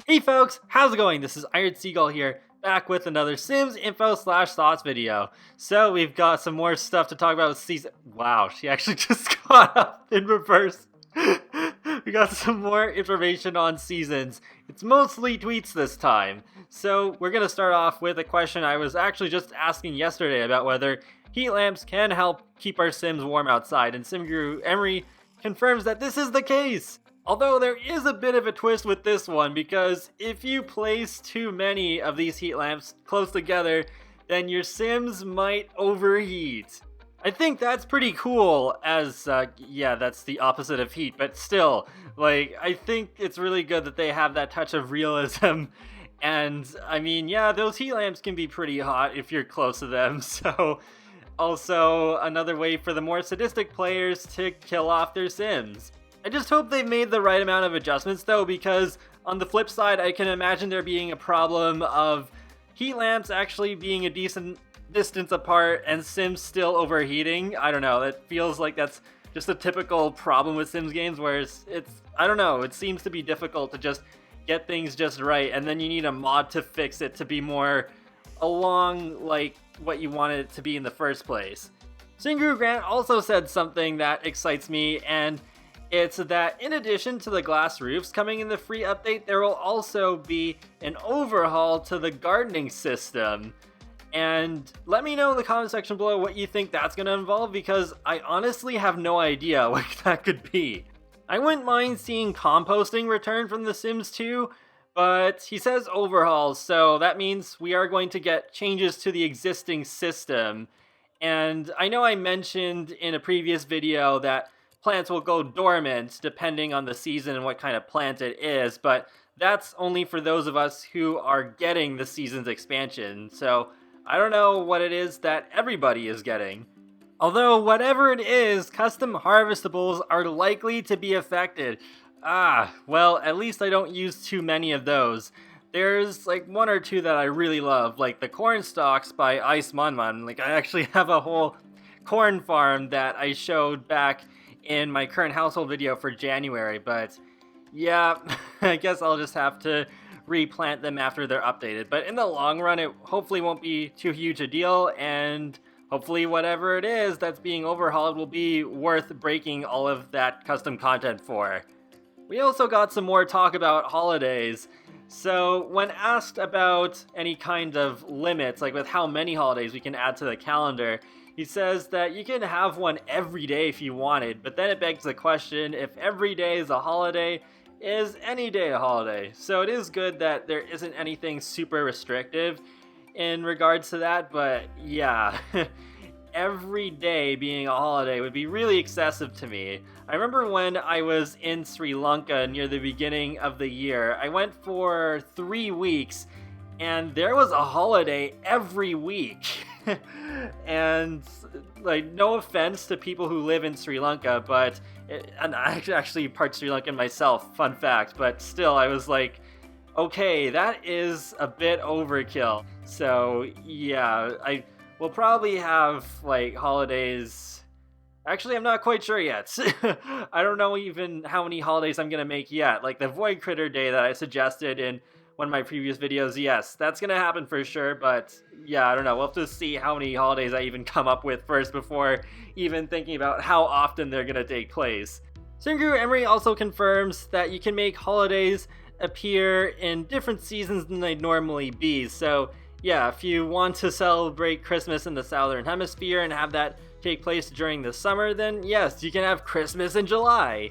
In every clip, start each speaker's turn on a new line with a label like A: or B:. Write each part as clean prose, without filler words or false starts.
A: Hey folks, how's it going? This is Seagull here, back with another Sims info/thoughts video. So we've got some more stuff to talk about with season. Wow, she actually just got up in reverse. We got some more information on seasons. It's mostly tweets this time. So we're gonna start off with a question I was actually just asking yesterday about whether heat lamps can help keep our Sims warm outside, and Sim Guru Emery confirms that this is the case. Although there is a bit of a twist with this one, because if you place too many of these heat lamps close together, then your Sims might overheat. I think that's pretty cool, as, yeah, that's the opposite of heat, but still, like, I think it's really good that they have that touch of realism. And, I mean, yeah, those heat lamps can be pretty hot if you're close to them, so also another way for the more sadistic players to kill off their Sims. I just hope they've made the right amount of adjustments though, because on the flip side, I can imagine there being a problem of heat lamps actually being a decent distance apart and Sims still overheating. I don't know, that feels like that's just a typical problem with Sims games where it's I don't know, it seems to be difficult to just get things just right, and then you need a mod to fix it to be more along like what you want it to be in the first place. Singru Grant also said something that excites me, and it's that in addition to the glass roofs coming in the free update, there will also be an overhaul to the gardening system. And let me know in the comment section below what you think that's going to involve, because I honestly have no idea what that could be. I wouldn't mind seeing composting return from The Sims 2, but he says overhaul, so that means we are going to get changes to the existing system. And I know I mentioned in a previous video that plants will go dormant depending on the season and what kind of plant it is, but that's only for those of us who are getting the season's expansion, so I don't know what it is that everybody is getting. Although, whatever it is, custom harvestables are likely to be affected. Well, at least I don't use too many of those. There's like one or two that I really love, like the corn stalks by Ice Munmun. Like, I actually have a whole corn farm that I showed back in my current household video for January, but yeah, I guess I'll just have to replant them after they're updated. But in the long run, it hopefully won't be too huge a deal, and hopefully whatever it is that's being overhauled will be worth breaking all of that custom content for. We also got some more talk about holidays. So when asked about any kind of limits, like with how many holidays we can add to the calendar, he says that you can have one every day if you wanted, but then it begs the question, if every day is a holiday, is any day a holiday? So it is good that there isn't anything super restrictive in regards to that, but yeah, every day being a holiday would be really excessive to me. I remember when I was in Sri Lanka near the beginning of the year, I went for 3 weeks, and there was a holiday every week. And like, no offense to people who live in Sri Lanka, but and I'm actually part Sri Lankan myself, fun fact, but still I was like, okay, that is a bit overkill. So yeah, I will probably have like holidays. Actually, I'm not quite sure yet. I don't know even how many holidays I'm gonna make yet. Like the Void Critter Day that I suggested in one of my previous videos, yes, that's gonna happen for sure, but yeah, I don't know, we'll have to see how many holidays I even come up with first before even thinking about how often they're gonna take place. Singru Emery also confirms that you can make holidays appear in different seasons than they normally be, so yeah, if you want to celebrate Christmas in the Southern Hemisphere and have that take place during the summer, then yes, you can have Christmas in July.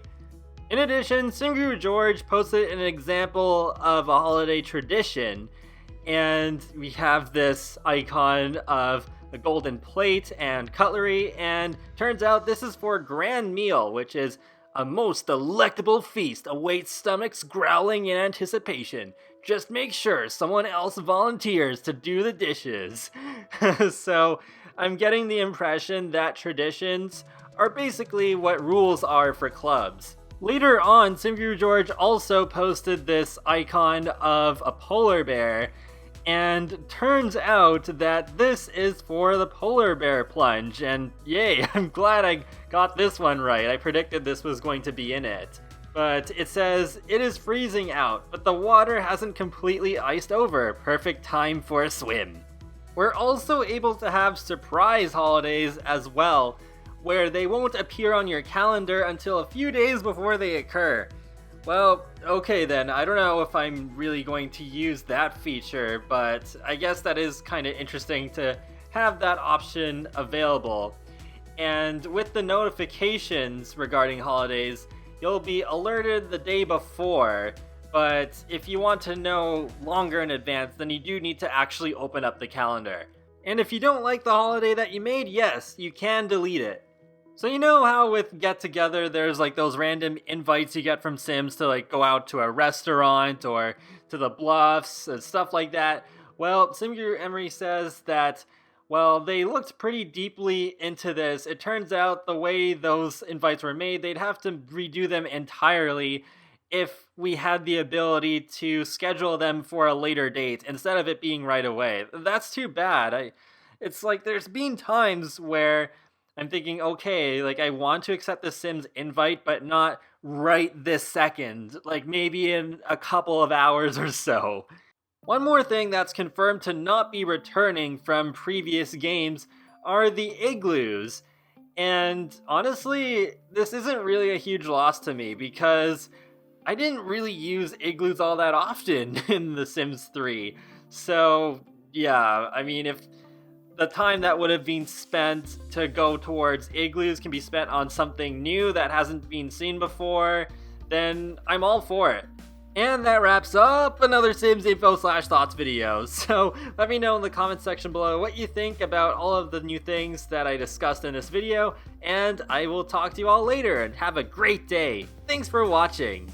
A: In addition, Singru George posted an example of a holiday tradition, and we have this icon of a golden plate and cutlery, and turns out this is for grand meal, which is a most delectable feast awaits stomachs growling in anticipation. Just make sure someone else volunteers to do the dishes. So I'm getting the impression that traditions are basically what rules are for clubs. Later on, Singru George also posted this icon of a polar bear, And turns out that this is for the polar bear plunge, and yay, I'm glad I got this one right. I predicted this was going to be in it. But it says, it is freezing out, but the water hasn't completely iced over. Perfect time for a swim. We're also able to have surprise holidays as well, where they won't appear on your calendar until a few days before they occur. Well, okay then, I don't know if I'm really going to use that feature, but I guess that is kind of interesting to have that option available. And with the notifications regarding holidays, you'll be alerted the day before, but if you want to know longer in advance, then you do need to actually open up the calendar. And if you don't like the holiday that you made, yes, you can delete it. So you know how with Get Together, there's like those random invites you get from Sims to like go out to a restaurant or to the bluffs and stuff like that? Well, SimGuru Emery says that, well, they looked pretty deeply into this. It turns out the way those invites were made, they'd have to redo them entirely if we had the ability to schedule them for a later date instead of it being right away. That's too bad. It's like there's been times where I'm thinking, okay, like I want to accept the Sims invite, but not right this second, like maybe in a couple of hours or so. One more thing that's confirmed to not be returning from previous games are the igloos. And honestly, this isn't really a huge loss to me because I didn't really use igloos all that often in The Sims 3. So yeah, I mean, if the time that would have been spent to go towards igloos can be spent on something new that hasn't been seen before, then I'm all for it. And that wraps up another Sims info/thoughts video. So let me know in the comments section below what you think about all of the new things that I discussed in this video, and I will talk to you all later and have a great day. Thanks for watching.